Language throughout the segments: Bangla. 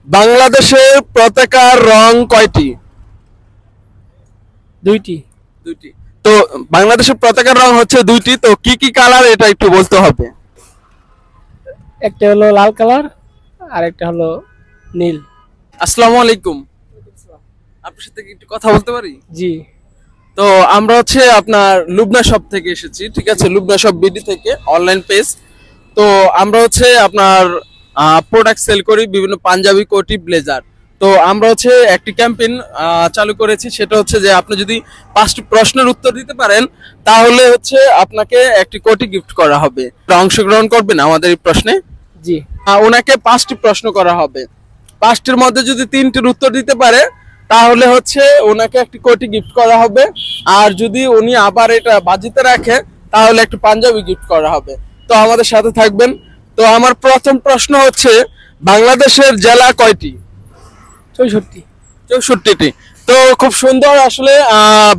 বাংলাদেশের পতাকার রং কয়টি? দুইটি। দুইটি। তো বাংলাদেশের পতাকার রং হচ্ছে দুইটি, তো কি কি কালার এটা একটু বলতে হবে। একটা হলো লাল কালার আর একটা হলো নীল। আসসালামু আলাইকুম, আপনার সাথে কি একটু কথা বলতে পারি? জি। তো আমরা হচ্ছে আপনার লুবনা শপ থেকে এসেছি, ঠিক আছে, লুবনা শপ বিডি থেকে অনলাইন পেজ। তো আমরা হচ্ছে আপনার প্রোডাক্ট সেল করি, বিভিন্ন পাঞ্জাবি, কোটি, ব্লেজার। তো আমরা হচ্ছে একটি ক্যাম্পেইন চালু করেছি, সেটা হচ্ছে যে আপনি যদি 5টি প্রশ্নের উত্তর দিতে পারেন তাহলে হচ্ছে আপনাকে একটি কোটি গিফট করা হবে। অংশগ্রহণ করবেন আমাদের এই প্রশ্নে? জি। ওনাকে 5টি প্রশ্ন করা হবে, 5টির মধ্যে যদি 3টির উত্তর দিতে পারে তাহলে হচ্ছে ওনাকে একটি কোটি গিফট করা হবে। আর যদি উনি আবার এটা বাজিতে রাখে তাহলে একটি পাঞ্জাবি গিফট করা হবে। তো আমাদের সাথে থাকবেন। তো আমার প্রথম প্রশ্ন হচ্ছে, বাংলাদেশের জেলা কয়টি? 64টি। 64টি। তো খুব সুন্দর, আসলে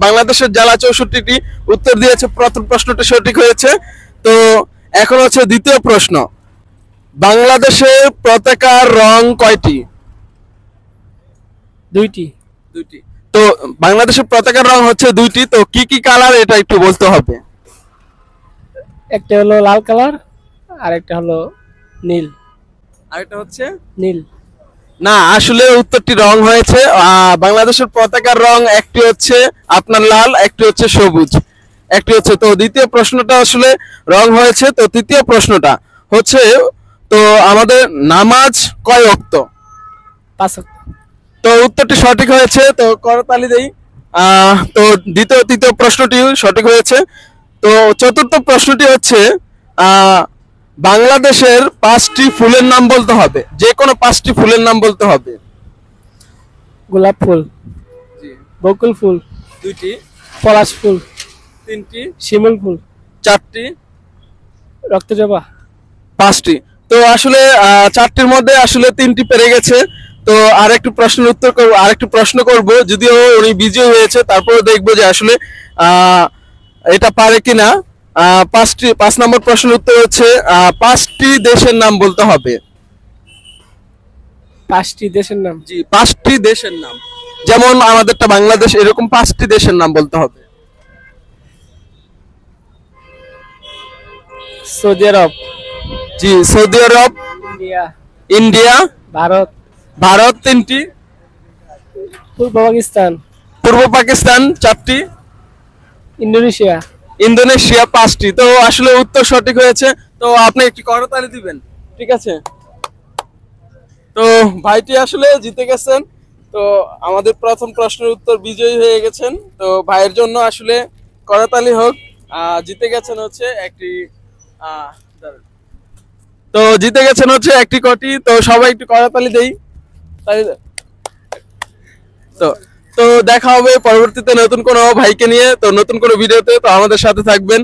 বাংলাদেশের জেলা 64টি উত্তর দিয়েছে। প্রথম প্রশ্নটা সঠিক হয়েছে। তো এখন হচ্ছে দ্বিতীয় প্রশ্ন, বাংলাদেশের পতাকার রং কয়টি? দুইটি। দুইটি। তো বাংলাদেশের পতাকার রং হচ্ছে দুইটি, তো কি কি কালার এটা একটু বলতে হবে। একটা হলো লাল কালার আর একটা হলো নীল। আরেকটা হচ্ছে নীল। না, আসলে উত্তরটি রং হয়েছে। বাংলাদেশের পতাকার রং একটি হচ্ছে আপনার লাল, একটি হচ্ছে সবুজ, একটি হচ্ছে। তো দ্বিতীয় প্রশ্নটা আসলে রং হয়েছে। তো তৃতীয় প্রশ্নটা হচ্ছে, তো আমাদের নামাজ কয় ওয়াক্ত? 5 ওয়াক্ত। তো উত্তরটি সঠিক হয়েছে, তো করতালি দেই। তো দ্বিতীয় তৃতীয় প্রশ্নটি সঠিক হয়েছে। তো চতুর্থ প্রশ্নটি হচ্ছে, বাংলাদেশের 5টি ফুলের নাম বলতে হবে, যে কোনো 5টি ফুলের নাম বলতে হবে। গোলাপ ফুল, বকুল ফুল, দুইটি। পলাশ ফুল, 3টি। শিমুল ফুল, 4টি। রক্তজবা। 5টি। তো আসলে 4টির মধ্যে আসলে 3টি পেরে গেছে। তো আরেকটু প্রশ্নের উত্তর করব, আরেকটু প্রশ্ন করব, যদিও উনি বিজয়ী হয়েছে তারপরে দেখবো যে আসলে এটা পারে কিনা। 5 নম্বর প্রশ্নের উত্তর হচ্ছে, 5টি দেশের নাম বলতে হবে। 5টি দেশের নাম। জি, 5টি দেশের নাম, যেমন আমাদেরটা বাংলাদেশ, এরকম 5টি দেশের নাম বলতে হবে। সৌদি আরব। জি, সৌদি আরব, ইন্ডিয়া, ইন্ডিয়া, ভারত, ভারত 3টি, পূর্ব পাকিস্তান, পূর্ব পাকিস্তান 4টি, ইন্দোনেশিয়া। ইন্দোনেশিয়া 5টি। তো আসলে উত্তর সঠিক হয়েছে। তো আপনি একটি করতালি দিবেন, ঠিক আছে। তো ভাইটি আসলে জিতে গেছেন। তো আমাদের প্রথম প্রশ্নের উত্তর বিজয়ী হয়ে গেছেন। তো ভাইয়ের জন্য আসলে করতালি হোক। জিতে গেছেন হচ্ছে একটি দাঁড়ান। তো জিতে গেছেন হচ্ছে একটি কোটি। তো সবাই একটু করতালি দেই। তো তো দেখা হবে পরবর্তীতে নতুন কোনো ভাইকে নিয়ে, তো নতুন কোনো ভিডিওতে। তো আমাদের সাথে থাকবেন।